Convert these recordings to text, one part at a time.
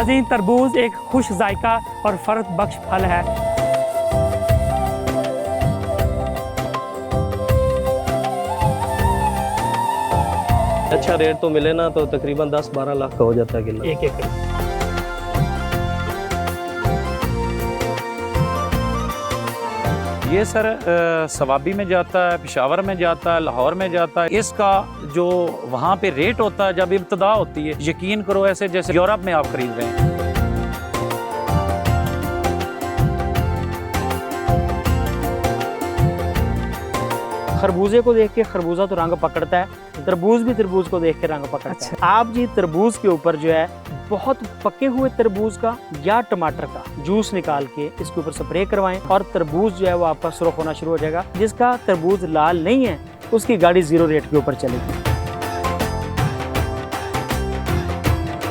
नाज़रीन, तरबूज एक खुश जायका और फ़र्द बख्श फल है। अच्छा रेट तो मिले ना तो तकरीबन 10-12 लाख का हो जाता है किलो। एक एकड़। ये सर सवाबी में जाता है, पेशावर में जाता है, लाहौर में जाता है। इसका जो वहाँ पे रेट होता है जब इब्तदा होती है, यकीन करो ऐसे जैसे यूरोप में आप खरीद रहे हैं। खरबूजे को देख के खरबूजा तो रंग पकड़ता है, तरबूज भी तरबूज को देख के रंग पकड़ता है। आप जी तरबूज के ऊपर जो है बहुत पके हुए तरबूज का या टमाटर का जूस निकाल के इसके ऊपर स्प्रे करवाएं और तरबूज जो है वो आपका सुर्ख होना शुरू हो जाएगा। जिसका तरबूज लाल नहीं है उसकी गाड़ी 0 रेट के ऊपर चलेगी।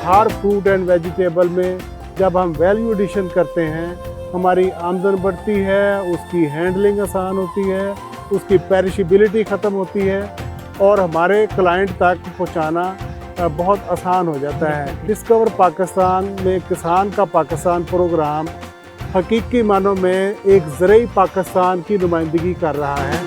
हर फ्रूट एंड वेजिटेबल में जब हम वैल्यू एडिशन करते हैं हमारी आमदन बढ़ती है, उसकी हैंडलिंग आसान होती है, उसकी पेरिशेबिलिटी ख़त्म होती है और हमारे क्लाइंट तक पहुंचाना बहुत आसान हो जाता है। डिस्कवर पाकिस्तान में किसान का पाकिस्तान प्रोग्राम हकीकी मानों में एक ज़रूरी पाकिस्तान की नुमाइंदगी कर रहा है।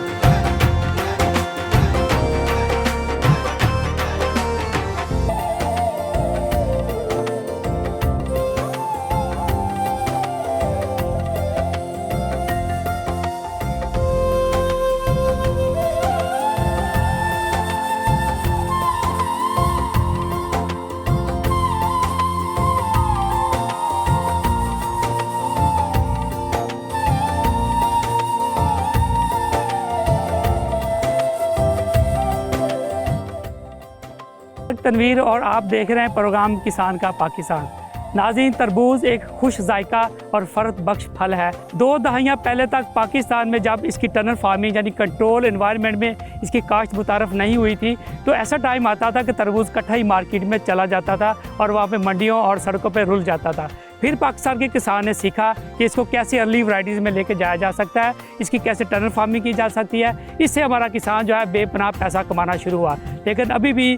तनवीर और आप देख रहे हैं प्रोग्राम किसान का पाकिस्तान। नाज़रीन, तरबूज एक खुश जायका और फ़र्द बख्श फल है। 2 दहाइयाँ पहले तक पाकिस्तान में जब इसकी टनल फार्मिंग यानी कंट्रोल एनवायरनमेंट में इसकी काश्त मुतारफ़ नहीं हुई थी तो ऐसा टाइम आता था कि तरबूज इकट्ठा ही मार्केट में चला जाता था और वहाँ पे मंडियों और सड़कों पे रुल जाता था। फिर पाकिस्तान के किसान ने सीखा कि इसको कैसे अर्ली वैराइटीज़ में लेके जाया जा सकता है, इसकी कैसे टनल फार्मिंग की जा सकती है। इससे हमारा किसान जो है बेपनाह पैसा कमाना शुरू हुआ। लेकिन अभी भी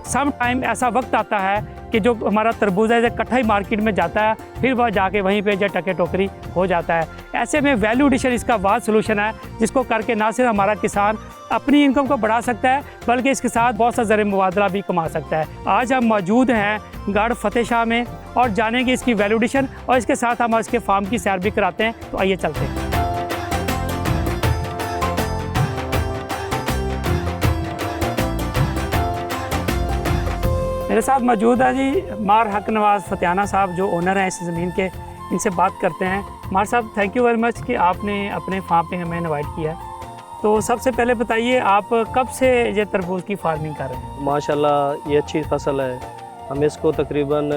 सम टाइम ऐसा वक्त आता है कि जो हमारा तरबूज है इकट्ठा ही मार्केट में जाता है, फिर वह जाके वहीं पे जो टके टोकरी हो जाता है। ऐसे में वैल्यू एडिशन इसका वाद सलूशन है जिसको करके ना सिर्फ हमारा किसान अपनी इनकम को बढ़ा सकता है बल्कि इसके साथ बहुत सा ज़र मुबादला भी कमा सकता है। आज हम मौजूद हैं गढ़ फतेह शाह में और जानेंगे इसकी वैल्यू एडिशन और इसके साथ हम इसके फार्म की सैर भी कराते हैं। तो आइए चलते हैं। मेरे साथ मौजूद है जी मार हक नवाज़ फतियाना साहब जो ओनर हैं इस ज़मीन के। इनसे बात करते हैं। मार साहब, थैंक यू वेरी मच कि आपने अपने फार्म पे हमें इनवाइट किया। तो सबसे पहले बताइए आप कब से ये तरबूज की फार्मिंग कर रहे हैं? माशाल्लाह ये अच्छी फसल है। हम इसको तकरीबन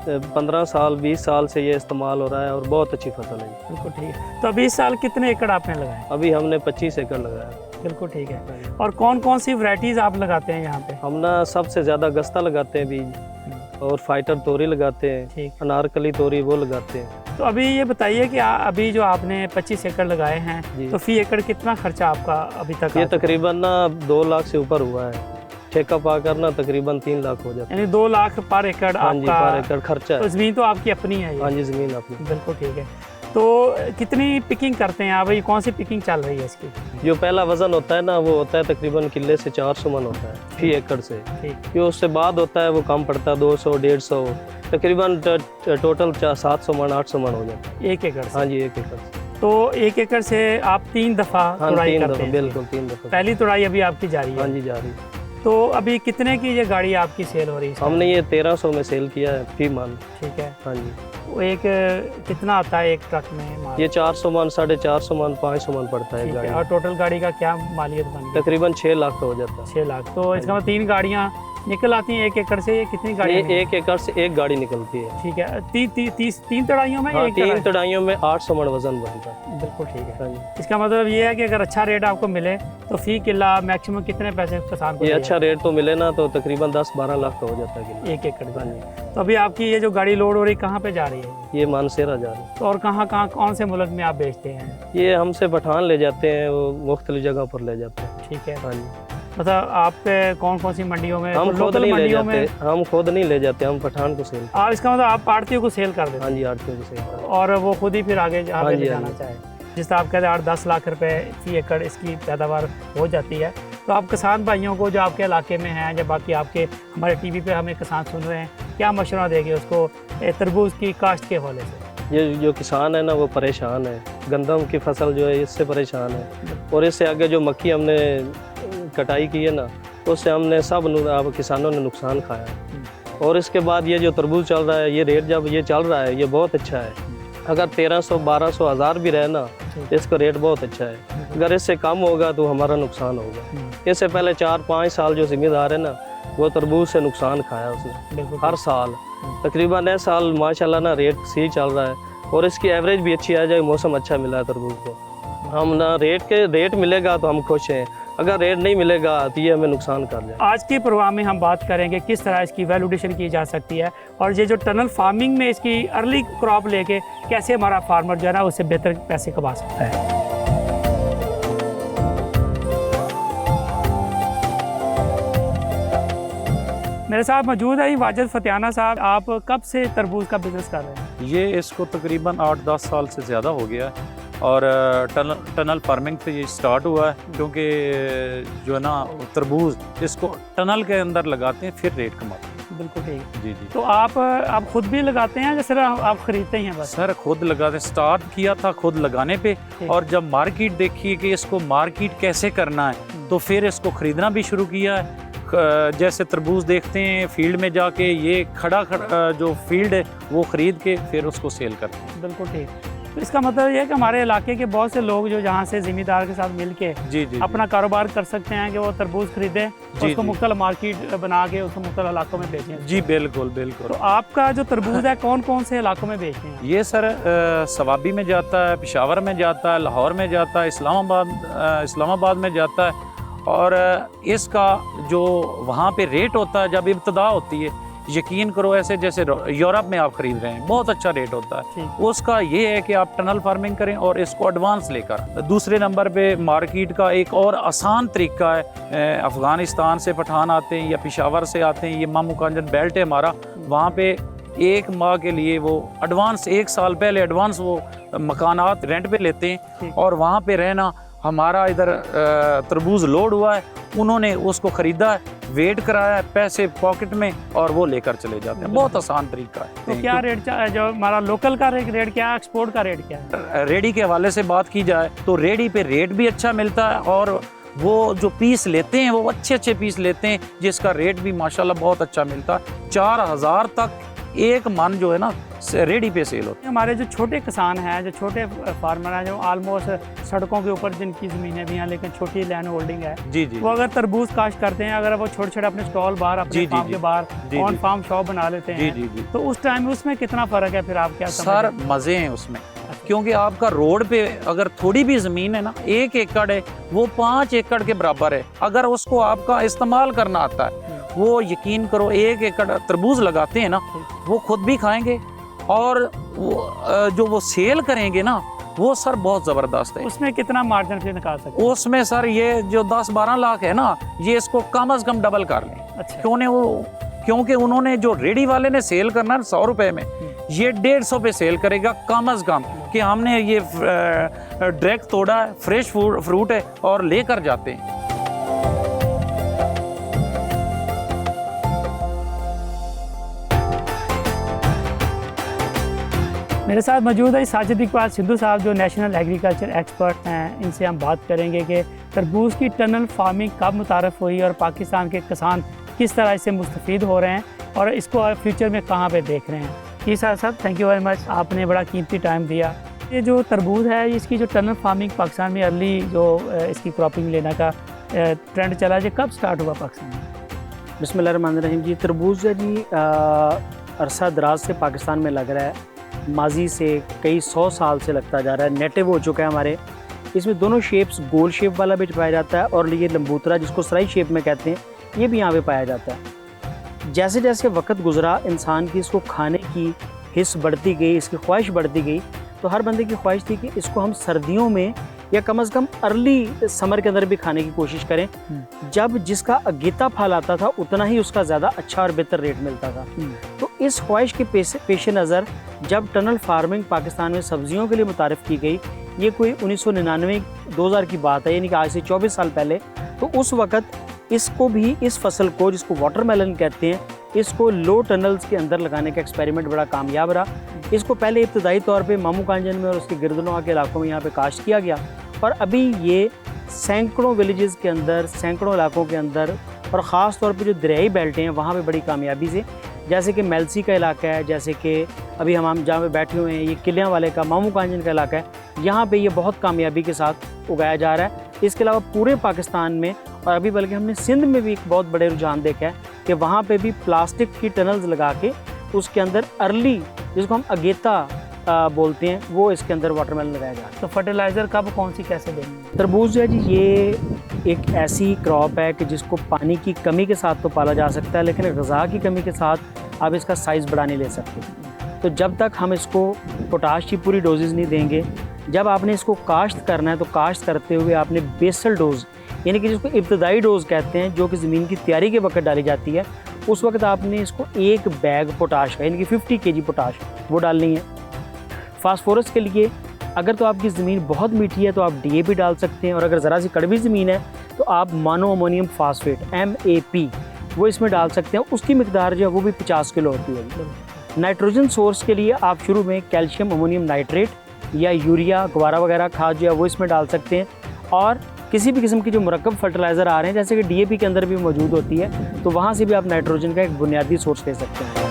15 साल 20 साल से ये इस्तेमाल हो रहा है और बहुत अच्छी फसल है। बिल्कुल ठीक है। तो अभी इस साल कितने एकड़ आपने लगाए? अभी हमने 25 एकड़ लगाया। बिल्कुल ठीक है। और कौन कौन सी वैरायटीज़ आप लगाते हैं यहाँ पे? हम ना सबसे ज़्यादा गस्ता लगाते हैं बीज और फाइटर तोरी लगाते हैं, अनारकली तोरी वो लगाते हैं। तो अभी ये बताइए कि अभी जो आपने 25 एकड़ लगाए हैं तो फी एकड़ कितना खर्चा आपका अभी तक? ये तकरीबन ना 2 लाख से ऊपर हुआ है। ठेका पाकर ना तकरीबन 3 लाख हो जाता है। यानी 2 लाख पर एकड़ आपका पर एकड़ खर्चा है। तो ज़मीन तो आपकी अपनी है? हाँ जी, ज़मीन अपनी। बिल्कुल ठीक है। तो कितनी पिकिंग करते हैं आप? भाई कौन सी पिकिंग चल रही है इसकी? जो पहला वजन होता है ना वो होता है तकरीबन किले से 400 मन होता है फी एकड़ से। जो उससे बाद होता है वो कम पड़ता है 200 150 तकरीबन टोटल 700 मन 800 मन हो जाता है 1 एकड़ से। हाँ जी, 1 एकड़ से। तो 1 एकड़ से आप 3 दफ़ा तुड़ाई करते हैं? बिल्कुल 3 दफ़ा। पहली तुड़ाई अभी आपकी जारी है? हाँ जी, जारी। तो अभी कितने की ये गाड़ी आपकी सेल हो रही है? हमने ये 1300 में सेल किया है फी मन। ठीक है। हाँ जी। वो एक कितना आता है एक ट्रक में माल? ये 400 मन 450 मन 500 मन पड़ता है गाड़ी। और टोटल गाड़ी का क्या मालियत बनती है? तकरीबन 6 लाख का हो जाता है। 6 लाख। तो इसका मतलब 3 गाड़ियाँ निकल आती हैं 1 एकड़ से? ये कितनी गाड़ियाँ? 1 एकड़ से 1 गाड़ी निकलती है। ठीक है। 3 तड़ाइयों में? हाँ, 3 तड़ाइयों में 800 मन वजन बनता है। बिल्कुल ठीक है। हाँ जी। इसका मतलब ये है कि अगर अच्छा रेट आपको मिले तो फी किला मैक्सिमम कितने पैसे किसान को? ये अच्छा रेट तो मिले ना तो तकरीबन 10-12 लाख का हो जाता है 1 एकड़ का। तो अभी आपकी ये जो गाड़ी लोड हो रही कहाँ पे जा रही है? ये मानसेरा जा रही है। तो और कहाँ कौन से मुल्क में आप बेचते हैं? ये हमसे पठान ले जाते हैं, वो मुख्तलिफ जगह पर ले जाते हैं। ठीक है। हाँ जी। मतलब आप कौन कौन सी मंडियों में, हम खुद लोकल नहीं ले मंडियों में? जाते, हम खुद नहीं ले जाते, हम पठान को सेल। आप इसका मतलब आप आड़तियों को सेल कर देते हाँ हैं जी, आड़तियों को सेल करते हैं। और वो खुद ही फिर आगे जहाँ हाँ पे जी, ले हाँ जाना जी। चाहे। जिस तरह आप कहते हैं 8-10 लाख रुपए फी एकड़ इसकी पैदावार हो जाती है, तो आप किसान भाइयों को जो आपके इलाके में हैं या बाकी आपके हमारे टीवी पे हमें किसान सुन रहे हैं, क्या मशवरा देंगे उसको तरबूज की काश्त के हवाले से? ये जो किसान है ना वो परेशान है, गंदम की फसल जो है इससे परेशान है, और इससे आगे जो मक्की हमने कटाई की है ना उससे हमने सब अब किसानों ने नुकसान खाया है। और इसके बाद ये जो तरबूज चल रहा है, ये रेट जब ये चल रहा है ये बहुत अच्छा है। अगर 1300, 1200, 1000 भी रहे ना तो इसका रेट बहुत अच्छा है। अगर इससे कम होगा तो हमारा नुकसान होगा। इससे पहले 4-5 साल जो जिम्मेदार है ना वो तरबूज से नुकसान खाया उसने हर साल। तकरीबन इस साल माशाल्लाह ना रेट सही चल रहा है और इसकी एवरेज भी अच्छी आ जाए, मौसम अच्छा मिला है तरबूज को। हम ना रेट मिलेगा तो हम खुश हैं, अगर रेट नहीं मिलेगा तो ये हमें नुकसान कर जाए। आज के प्रोग्राम में हम बात करेंगे किस तरह इसकी वैल्यूडेशन की जा सकती है और ये जो टनल फार्मिंग में इसकी अर्ली क्रॉप लेके कैसे हमारा फार्मर जो है ना उससे बेहतर पैसे कमा सकता है। मेरे साथ मौजूद है वाजिद फतियाना साहब। आप कब से तरबूज का बिजनेस कर रहे हैं? ये इसको तकरीबन 8-10 साल से ज़्यादा हो गया है और टनल फार्मिंग पे ये स्टार्ट हुआ है, क्योंकि जो है ना तरबूज इसको टनल के अंदर लगाते हैं फिर रेट कमाते हैं। बिल्कुल ठीक। जी जी। तो आप खुद भी लगाते हैं या सिर्फ आप खरीदते ही हैं बस? सर खुद लगाते, स्टार्ट किया था खुद लगाने पे, और जब मार्केट देखी कि इसको मार्केट कैसे करना है तो फिर इसको ख़रीदना भी शुरू किया है। जैसे तरबूज देखते हैं फील्ड में जाके, ये खड़ा जो फील्ड है वो ख़रीद के फिर उसको सेल करते हैं। बिल्कुल ठीक। तो इसका मतलब ये है कि हमारे इलाके के बहुत से लोग जो जहाँ से ज़मींदार के साथ मिलके जी जी अपना कारोबार कर सकते हैं कि वो तरबूज खरीदें और उसको मुख्तलिफ मार्केट बना के उसको मुख्तलिफ इलाकों में बेचें। जी बिल्कुल बिल्कुल। तो आपका जो तरबूज है कौन कौन से इलाकों में बेचते हैं? ये सर सवाबी में जाता है, पेशावर में जाता है, लाहौर में जाता है, इस्लामाबाद में जाता है। और इसका जो वहाँ पे रेट होता है जब इब्तदा होती है, यकीन करो ऐसे जैसे यूरोप में आप ख़रीद रहे हैं, बहुत अच्छा रेट होता है। उसका ये है कि आप टनल फार्मिंग करें और इसको एडवांस लेकर। दूसरे नंबर पे मार्केट का एक और आसान तरीका है, अफ़गानिस्तान से पठान आते हैं या पेशावर से आते हैं, ये मामू कांजन बेल्ट है हमारा, वहाँ पे 1 माह के लिए वो एडवांस 1 साल पहले एडवांस वो मकानात रेंट पे लेते हैं और वहाँ पे रहना। हमारा इधर तरबूज लोड हुआ है, उन्होंने उसको ख़रीदा है, वेट कराया है, पैसे पॉकेट में और वो लेकर चले जाते हैं। बहुत आसान तरीका है। तो क्या रेट जो हमारा लोकल का रेट क्या है, एक्सपोर्ट का रेट क्या है? रेडी के हवाले से बात की जाए तो रेडी पे रेट भी अच्छा मिलता है और वो जो पीस लेते हैं वो अच्छे पीस लेते हैं, जिसका रेट भी माशाल्लाह बहुत अच्छा मिलता है। 4000 तक 1 मन जो है ना रेडी पे सेल होता है। हमारे जो छोटे किसान हैं, जो छोटे फार्मर हैं, जो ऑलमोस्ट सड़कों के ऊपर जिनकी ज़मीनें भी हैं लेकिन छोटी लैंड होल्डिंग है, जी जी, वो अगर तरबूज काश्त करते हैं, अगर वो छोटे अपने स्टॉल बाहर अपने फार्म के बाहर ऑन फार्म शॉप बना लेते हैं, जी जी, तो उस टाइम में उसमें कितना फ़र्क है? फिर आप क्या सर मज़े हैं उसमें, क्योंकि आपका रोड पे अगर थोड़ी भी ज़मीन है ना, 1 एकड़ है वो 5 एकड़ के बराबर है। अगर उसको आपका इस्तेमाल करना आता है, वो यकीन करो 1 एकड़ तरबूज लगाते हैं ना, वो खुद भी खाएंगे और जो वो सेल करेंगे ना वो सर बहुत ज़बरदस्त है। उसमें कितना मार्जिन फिर निकाल सकते हैं? उसमें सर ये जो 10-12 लाख है ना, ये इसको कम से कम डबल कर लें। अच्छा। क्योंकि उन्होंने जो रेडी वाले ने सेल करना है 100 रुपये में, ये 150 पे सेल करेगा कम से कम, कि हमने ये डायरेक्ट तोड़ा है, फ्रेश फ्रूट है और लेकर जाते हैं। मेरे साथ मौजूद है साजिद इकबाल सिंधु साहब, जो नेशनल एग्रीकल्चर एक्सपर्ट हैं। इनसे हम बात करेंगे कि तरबूज की टनल फार्मिंग कब मुतारफ़ हुई और पाकिस्तान के किसान किस तरह इससे मुस्तफ़ीद हो रहे हैं और इसको फ्यूचर में कहाँ पे देख रहे हैं। जी साहब, थैंक यू वेरी मच, आपने बड़ा कीमती टाइम दिया। ये जो तरबूज है, इसकी जो टनल फार्मिंग पाकिस्तान में अर्ली जो इसकी क्रॉपिंग लेने का ट्रेंड चला, ये कब स्टार्ट हुआ पाकिस्तान में? बिस्मिल्लाहिर्रहमानिर्रहीम जी, तरबूज है जी अरसा दराज से पाकिस्तान में लग रहा है, माजी से कई 100 साल से लगता जा रहा है, नेटिव हो चुका है हमारे। इसमें दोनों शेप्स, गोल शेप वाला भी पाया जाता है और ये लंबूतरा जिसको सराई शेप में कहते हैं, ये भी यहाँ पे पाया जाता है। जैसे जैसे वक्त गुजरा, इंसान की इसको खाने की हिस्स बढ़ती गई, इसकी ख्वाहिश बढ़ती गई, तो हर बंदे की ख्वाहिश थी कि इसको हम सर्दियों में या कम से कम अर्ली समर के अंदर भी खाने की कोशिश करें, जब जिसका अगेता फल आता था उतना ही उसका ज़्यादा अच्छा और बेहतर रेट मिलता था। तो इस ख्वाहिश के पेश नज़र जब टनल फार्मिंग पाकिस्तान में सब्जियों के लिए मुतारिफ़ की गई, ये कोई 1999-2000 की बात है, यानी कि आज से 24 साल पहले, तो उस वक़्त इसको भी, इस फसल को जिसको वाटरमेलन कहते हैं, इसको लो टनल्स के अंदर लगाने का एक्सपेरिमेंट बड़ा कामयाब रहा। इसको पहले इब्तदाई तौर पे मामू कांजन में और उसके गिरदनवा के इलाकों में यहाँ पे काश्त किया गया, और अभी ये सैकड़ों विलेजेस के अंदर, सैकड़ों इलाकों के अंदर, और ख़ास तौर पे जो दरियाई बेल्टें हैं वहाँ पे बड़ी कामयाबी से, जैसे कि मेलसी का इलाका है, जैसे कि अभी हम जहाँ पे बैठे हुए हैं ये किलियाँ वाले का मामू कांजन का इलाका है, यहाँ पे ये बहुत कामयाबी के साथ उगाया जा रहा है। इसके अलावा पूरे पाकिस्तान में, और अभी बल्कि हमने सिंध में भी एक बहुत बड़े रुझान देखा है कि वहाँ पे भी प्लास्टिक की टनल्स लगा के उसके अंदर अर्ली, जिसको हम अगेता बोलते हैं, वो इसके अंदर वाटरमेलन लगाया जा रहा है। तो फर्टिलाइज़र कब कौन सी कैसे देंगे? तरबूज जो है जी, ये एक ऐसी क्रॉप है कि जिसको पानी की कमी के साथ तो पाला जा सकता है, लेकिन ग़िज़ा की कमी के साथ आप इसका साइज़ बढ़ा नहीं ले सकते। तो जब तक हम इसको पोटाश की पूरी डोजेज़ नहीं देंगे, जब आपने इसको काश्त करना है तो काश्त करते हुए आपने बेसल डोज, यानी कि जिसको इब्तदाई डोज कहते हैं, जो कि ज़मीन की तैयारी के वक्त डाली जाती है, उस वक्त आपने इसको एक बैग पोटाश का, यानी कि 50 kg पोटाश वो डालनी है। फास्फोरस के लिए अगर तो आपकी ज़मीन बहुत मीठी है तो आप DAP डाल सकते हैं, और अगर ज़रा सी कड़वी ज़मीन है तो आप मोनो अमोनियम फास्फेट MAP वो इसमें डाल सकते हैं। उसकी मिकदार जो है वो भी 50 किलो होती है। नाइट्रोजन सोर्स के लिए आप शुरू में कैल्शियम अमोनियम नाइट्रेट या यूरिया गवारा वगैरह खाद जो है वो इसमें डाल सकते हैं, और किसी भी किस्म की जो मुरक्कब फर्टिलाइज़र आ रहे हैं जैसे कि DAP के अंदर भी मौजूद होती है, तो वहाँ से भी आप नाइट्रोजन का एक बुनियादी सोर्स ले सकते हैं।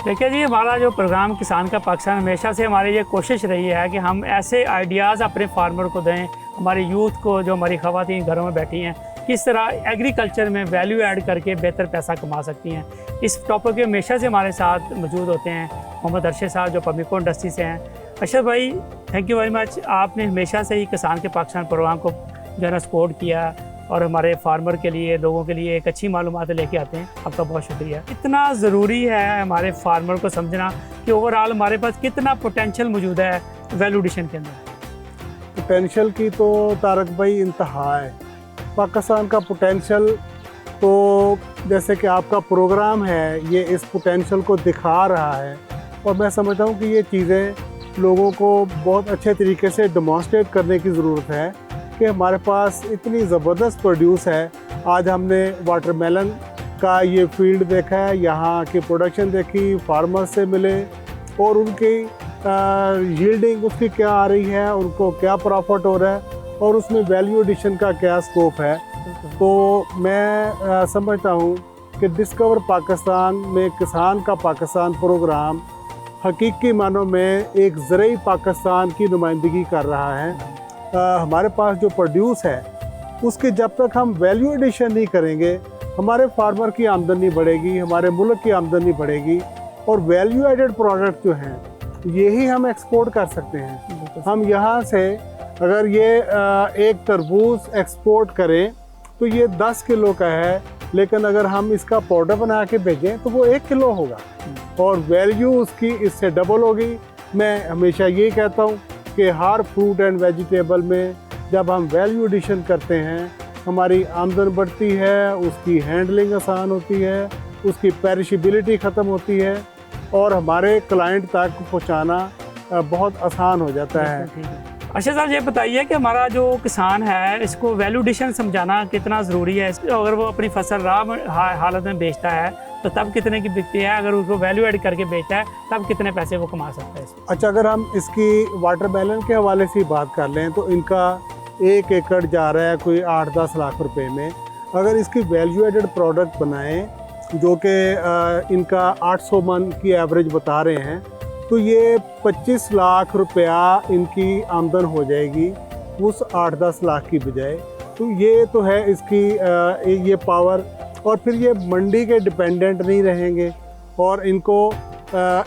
देखिए जी, हमारा जो प्रोग्राम किसान का पाकिस्तान, हमेशा से हमारी ये कोशिश रही है कि हम ऐसे आइडियाज़ अपने फार्मर को दें, हमारे यूथ को, जो हमारी ख़वातीन घरों में बैठी हैं, किस तरह एग्रीकल्चर में वैल्यू ऐड करके बेहतर पैसा कमा सकती हैं। इस टॉपिक पे हमेशा से हमारे साथ मौजूद होते हैं मोहम्मद अरशद साहब, जो पमिको इंडस्ट्री से हैं। अरशद भाई, थैंक यू वेरी मच। आपने हमेशा से ही किसान के पाकिस्तान प्रोग्राम को जो है ना सपोर्ट किया, और हमारे फार्मर के लिए, लोगों के लिए एक अच्छी मालूमात लेके आते हैं। आपका बहुत शुक्रिया। इतना ज़रूरी है हमारे फार्मर को समझना कि ओवरऑल हमारे पास कितना पोटेंशियल मौजूद है वैल्यू एडिशन के अंदर। पोटेंशियल की तो तारक भाई इंतहा है। पाकिस्तान का पोटेंशियल तो जैसे कि आपका प्रोग्राम है, ये इस पोटेंशियल को दिखा रहा है, और मैं समझता हूँ कि ये चीज़ें लोगों को बहुत अच्छे तरीके से डेमोंस्ट्रेट करने की ज़रूरत है कि हमारे पास इतनी ज़बरदस्त प्रोड्यूस है। आज हमने वाटरमेलन का ये फील्ड देखा है, यहाँ की प्रोडक्शन देखी, फार्मर से मिले, और उनकी यील्डिंग उसकी क्या आ रही है, उनको क्या प्रॉफिट हो रहा है, और उसमें वैल्यू एडिशन का क्या स्कोप है। तो मैं समझता हूँ कि डिस्कवर पाकिस्तान में किसान का पाकिस्तान प्रोग्राम हकीकी मानों में एक ज़रूरी पाकिस्तान की नुमाइंदगी कर रहा है। हमारे पास जो प्रोड्यूस है उसके जब तक हम वैल्यू एडिशन नहीं करेंगे, हमारे फार्मर की आमदनी बढ़ेगी, हमारे मुल्क की आमदनी बढ़ेगी, और वैल्यू एडेड प्रोडक्ट जो हैं यही हम एक्सपोर्ट कर सकते हैं। हम यहाँ से अगर ये एक तरबूज एक्सपोर्ट करें तो ये 10 किलो का है, लेकिन अगर हम इसका पाउडर बना के भेजें तो वो 1 किलो होगा, और वैल्यू उसकी इससे डबल होगी। मैं हमेशा ये कहता हूँ कि हर फ्रूट एंड वेजिटेबल में जब हम वैल्यू एडिशन करते हैं, हमारी आमदन बढ़ती है, उसकी हैंडलिंग आसान होती है, उसकी पेरिशेबिलिटी ख़त्म होती है, और हमारे क्लाइंट तक पहुंचाना बहुत आसान हो जाता है। अच्छा साहब, ये बताइए कि हमारा जो किसान है इसको वैल्यू एडिशन समझाना कितना ज़रूरी है। अगर वो अपनी फसल हालत में बेचता है तो तब कितने की बिकती है, अगर उसको वैल्यू ऐड करके बेचता है तब कितने पैसे वो कमा सकता है। अच्छा, अगर हम इसकी वाटरमेलन के हवाले से बात कर लें तो इनका 1 एकड़ जा रहा है कोई 8-10 लाख रुपए में। अगर इसकी वैल्यू एडेड प्रोडक्ट बनाएं जो कि इनका 800 मन की एवरेज बता रहे हैं, तो ये 25 लाख रुपया इनकी आमदन हो जाएगी उस 8-10 लाख की बजाय। तो ये तो है इसकी ये पावर, और फिर ये मंडी के डिपेंडेंट नहीं रहेंगे, और इनको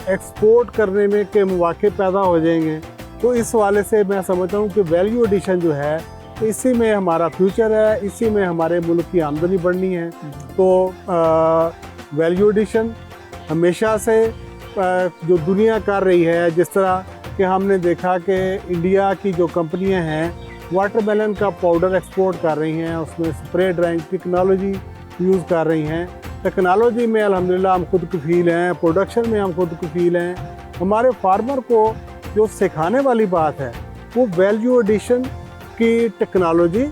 एक्सपोर्ट करने में के मौके पैदा हो जाएंगे। तो इस वाले से मैं समझता हूँ कि वैल्यू एडिशन जो है इसी में हमारा फ्यूचर है, इसी में हमारे मुल्क की आमदनी बढ़नी है। तो वैल्यू एडिशन हमेशा से जो दुनिया कर रही है, जिस तरह कि हमने देखा कि इंडिया की जो कंपनियां हैं वाटरमेलन का पाउडर एक्सपोर्ट कर रही हैं, उसमें स्प्रे ड्राइंग टेक्नोलॉजी यूज़ कर रही हैं। टेक्नोलॉजी में अल्हम्दुलिल्लाह हम खुद कफ़ील हैं, प्रोडक्शन में हम खुद कफ़ील हैं। हमारे फार्मर को जो सिखाने वाली बात है वो वैल्यू एडिशन की टेक्नोलॉजी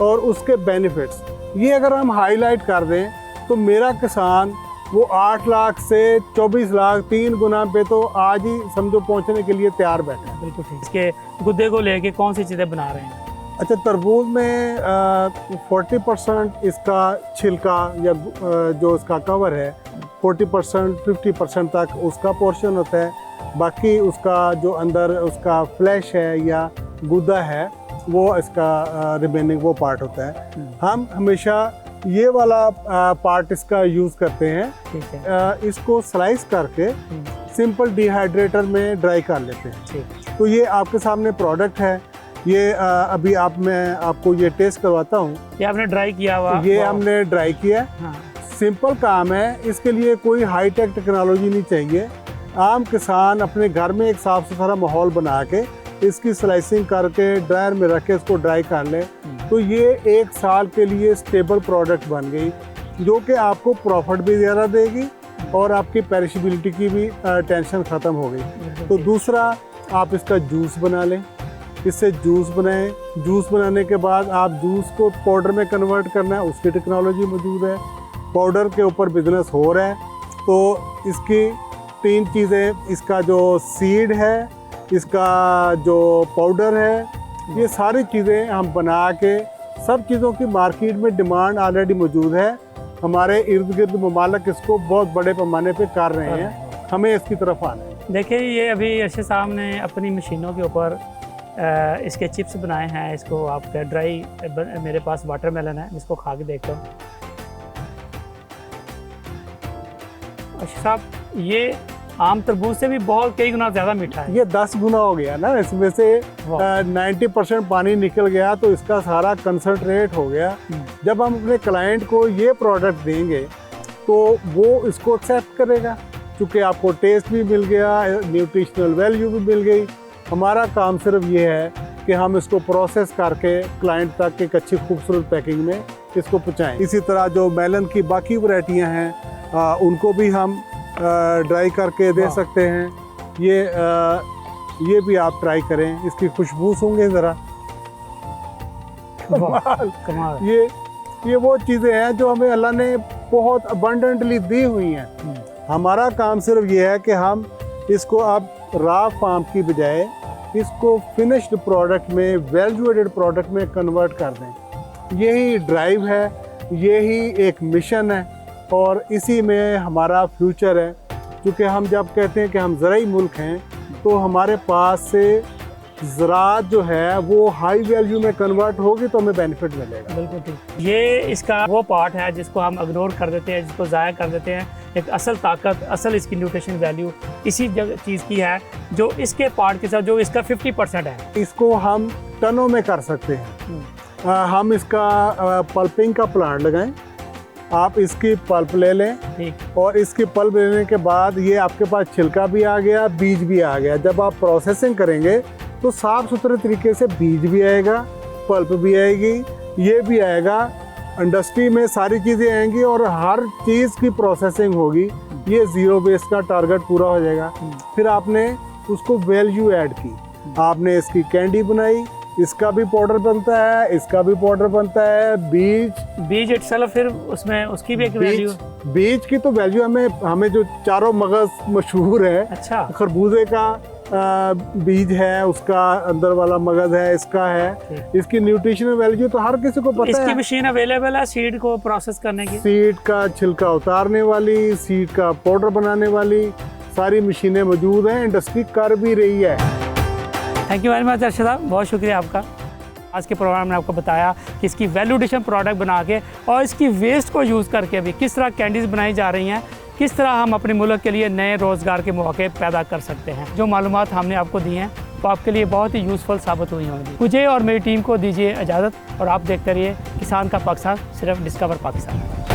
और उसके बेनिफिट्स, ये अगर हम हाईलाइट कर दें तो मेरा किसान वो 8 लाख से 24 लाख 3 गुना पे तो आज ही समझो पहुंचने के लिए तैयार बैठे हैं। बिल्कुल ठीक। इसके गुद्दे को लेके कौन सी चीज़ें बना रहे हैं? अच्छा, तरबूज में 40% इसका छिलका या जो इसका कवर है 40% 50% तक उसका पोर्शन होता है, बाकी उसका जो अंदर उसका फ्लैश है या गुद्दा है वो इसका रिमेनिंग वो पार्ट होता है। हम हमेशा ये वाला पार्ट इसका यूज़ करते हैं। ठीक है। इसको स्लाइस करके सिंपल डिहाइड्रेटर में ड्राई कर लेते हैं। ठीक। तो ये आपके सामने प्रोडक्ट है, ये अभी मैं आपको ये टेस्ट करवाता हूँ। ये आपने ड्राई किया हुआ? ये हमने ड्राई किया है। हाँ। सिंपल काम है, इसके लिए कोई हाईटेक टेक्नोलॉजी नहीं चाहिए। आम किसान अपने घर में एक साफ़ सुथरा माहौल बना के इसकी स्लाइसिंग करके ड्रायर में रख के इसको ड्राई कर ले तो ये 1 साल के लिए स्टेबल प्रोडक्ट बन गई, जो कि आपको प्रॉफिट भी ज़्यादा देगी और आपकी पेरिशेबिलिटी की भी टेंशन ख़त्म हो गई। तो दूसरा, आप इसका जूस बना लें, इससे जूस बनाएं। जूस बनाने के बाद आप जूस को पाउडर में कन्वर्ट करना है, उसकी टेक्नोलॉजी मौजूद है। पाउडर के ऊपर बिजनेस हो रहा है। तो इसकी 3 चीज़ें, इसका जो सीड है, इसका जो पाउडर है, ये सारी चीज़ें हम बना के, सब चीज़ों की मार्केट में डिमांड ऑलरेडी मौजूद है। हमारे इर्द गिर्द ममालिक इसको बहुत बड़े पैमाने पे कर रहे हैं, हमें इसकी तरफ आना है। देखिए, ये अभी अर्शद साहब ने अपनी मशीनों के ऊपर इसके चिप्स बनाए हैं। इसको आप ड्राई, मेरे पास वाटरमेलन है, इसको खा के देखता हूँ। अर्शद साहब, ये आम तरबूज से भी बहुत कई गुना ज़्यादा मीठा है। ये 10 गुना हो गया ना, इसमें से 90% पानी निकल गया तो इसका सारा कंसंट्रेट हो गया। जब हम अपने क्लाइंट को ये प्रोडक्ट देंगे तो वो इसको एक्सेप्ट करेगा, क्योंकि आपको टेस्ट भी मिल गया, न्यूट्रिशनल वैल्यू भी मिल गई। हमारा काम सिर्फ ये है कि हम इसको प्रोसेस करके क्लाइंट तक एक अच्छी खूबसूरत पैकिंग में इसको पहुँचाएँ। इसी तरह जो मेलन की बाकी वैरायटियाँ हैं उनको भी हम ड्राई करके दे सकते हैं। ये भी आप ट्राई करें, इसकी खुशबू सूंघें ज़रा। कमाल। ये वो चीज़ें हैं जो हमें अल्लाह ने बहुत अबंडेंटली दी हुई हैं। हमारा काम सिर्फ ये है कि हम इसको अब रॉ फार्म की बजाय इसको फिनिश्ड प्रोडक्ट में, वैल्यू एडेड प्रोडक्ट में कन्वर्ट कर दें। यही ड्राइव है, यही एक मिशन है और इसी में हमारा फ्यूचर है। क्योंकि हम जब कहते हैं कि हम ज़राई मुल्क हैं तो हमारे पास से ज़राअत जो है वो हाई वैल्यू में कन्वर्ट होगी तो हमें बेनिफिट मिलेगा। बिल्कुल ठीक। ये इसका वो पार्ट है जिसको हम इग्नोर कर देते हैं, जिसको ज़ाया कर देते हैं। एक असल ताकत, असल इसकी न्यूट्रिशन वैल्यू इसी चीज़ की है, जो इसके पार्ट के साथ जो इसका 50% है। इसको हम टनों में कर सकते हैं। हम इसका पल्पिंग का प्लांट लगाएं, आप इसकी पल्प ले लें। ठीक। और इसकी पल्प लेने के बाद ये आपके पास छिलका भी आ गया, बीज भी आ गया। जब आप प्रोसेसिंग करेंगे तो साफ़ सुथरे तरीके से बीज भी आएगा, पल्प भी आएगी, ये भी आएगा। इंडस्ट्री में सारी चीज़ें आएंगी और हर चीज़ की प्रोसेसिंग होगी। ये ज़ीरो वेस्ट का टारगेट पूरा हो जाएगा। फिर आपने उसको वैल्यू ऐड की, आपने इसकी कैंडी बनाई, इसका भी पाउडर बनता है, इसका भी पाउडर बनता है। बीज इटसेल्फ, फिर उसमें उसकी भी एक वैल्यू। बीज की तो वैल्यू हमें जो चारों मगज मशहूर है। अच्छा। खरबूजे का बीज है, उसका अंदर वाला मगज है, इसका है। इसकी न्यूट्रिशनल वैल्यू तो हर किसी को पता है। इसकी मशीन अवेलेबल है सीड को प्रोसेस करने की? सीड का छिलका उतारने वाली, सीड का पाउडर बनाने वाली सारी मशीनें मौजूद हैं। इंडस्ट्री कर भी रही है। Thank you very much Arshad साहब, बहुत शुक्रिया आपका। आज के प्रोग्राम में आपको बताया कि इसकी वैल्यू एडिशन प्रोडक्ट बना के और इसकी वेस्ट को यूज़ करके भी किस तरह कैंडीज़ बनाई जा रही हैं, किस तरह हम अपने मुल्क के लिए नए रोज़गार के मौके पैदा कर सकते हैं। जो मालूमात हमने आपको दी हैं वो आपके लिए बहुत ही यूज़फुल साबित हुई होंगी। मुझे और मेरी टीम को दीजिए इजाज़त और आप देखते रहिए किसान का पाकिस्तान, सिर्फ डिस्कवर पाकिस्तान।